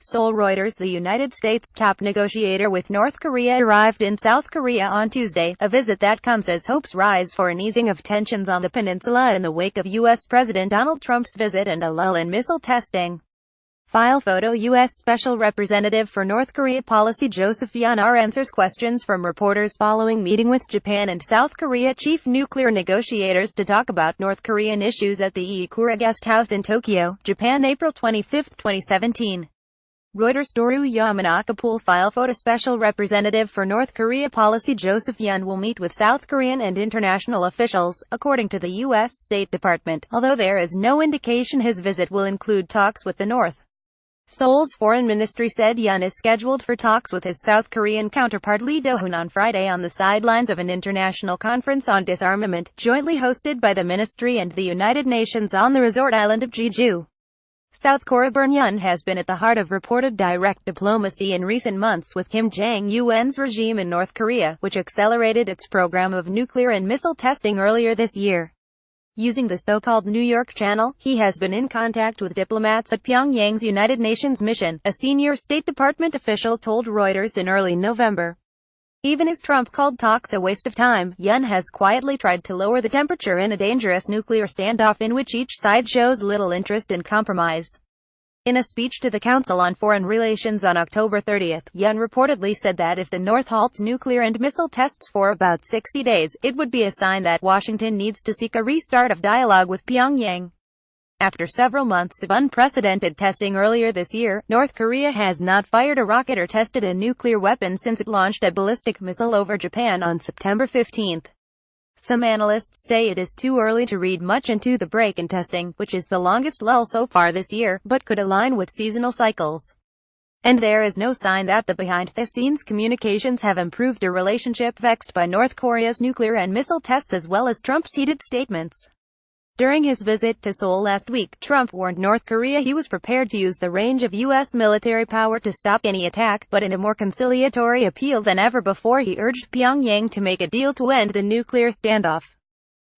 SEOUL Reuters. The United States' top negotiator with North Korea arrived in South Korea on Tuesday, a visit that comes as hopes rise for an easing of tensions on the peninsula in the wake of U.S. President Donald Trump's visit and a lull in missile testing. PHOTO U.S. Special Representative for North Korea Policy Joseph Yun answers questions from reporters following meeting with Japan and South Korea chief nuclear negotiators to talk about North Korean issues at the Iikura guest house in Tokyo, Japan, April 25, 2017. Reuters. Doru Yamanakapool. PHOTO Special Representative for North Korea Policy Joseph Yun will meet with South Korean and international officials, according to the U.S. State Department, although there is no indication his visit will include talks with the North. Seoul's foreign ministry said Yun is scheduled for talks with his South Korean counterpart Lee Do-hoon on Friday on the sidelines of an international conference on disarmament, jointly hosted by the ministry and the United Nations on the resort island of Jeju. South Korea. Yun has been at the heart of reported direct diplomacy in recent months with Kim Jong-un's regime in North Korea, which accelerated its program of nuclear and missile testing earlier this year. Using the so-called New York Channel, he has been in contact with diplomats at Pyongyang's United Nations mission, a senior State Department official told Reuters in early November. Even as Trump called talks a waste of time, Yun has quietly tried to lower the temperature in a dangerous nuclear standoff in which each side shows little interest in compromise. In a speech to the Council on Foreign Relations on October 30, Yun reportedly said that if the North halts nuclear and missile tests for about 60 days, it would be a sign that Washington needs to seek a restart of dialogue with Pyongyang. After several months of unprecedented testing earlier this year, North Korea has not fired a rocket or tested a nuclear weapon since it launched a ballistic missile over Japan on September 15. Some analysts say it is too early to read much into the break in testing, which is the longest lull so far this year, but could align with seasonal cycles. And there is no sign that the behind-the-scenes communications have improved a relationship vexed by North Korea's nuclear and missile tests as well as Trump's heated statements. During his visit to Seoul last week, Trump warned North Korea he was prepared to use the range of U.S. military power to stop any attack, but in a more conciliatory appeal than ever before he urged Pyongyang to make a deal to end the nuclear standoff.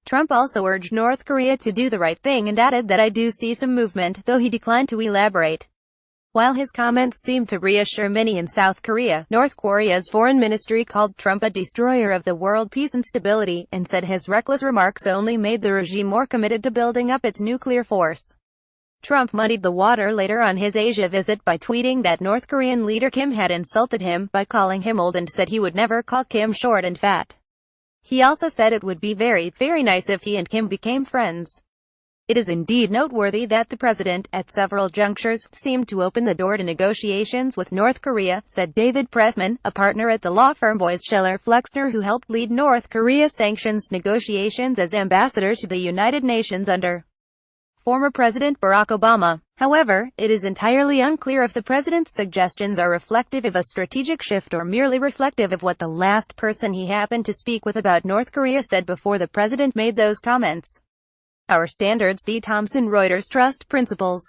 Trump also urged North Korea to do the right thing and added that "I do see some movement," though he declined to elaborate. While his comments seemed to reassure many in South Korea, North Korea's foreign ministry called Trump a destroyer of the world peace and stability, and said his reckless remarks only made the regime more committed to building up its nuclear force. Trump muddied the water later on his Asia visit by tweeting that North Korean leader Kim had insulted him by calling him old and said he would never call Kim short and fat. He also said it would be very, very nice if he and Kim became friends. It is indeed noteworthy that the president, at several junctures, seemed to open the door to negotiations with North Korea, said David Pressman, a partner at the law firm Boies Schiller Flexner who helped lead North Korea sanctions negotiations as ambassador to the United Nations under former President Barack Obama. However, it is entirely unclear if the president's suggestions are reflective of a strategic shift or merely reflective of what the last person he happened to speak with about North Korea said before the president made those comments. Our standards. The Thomson Reuters Trust Principles.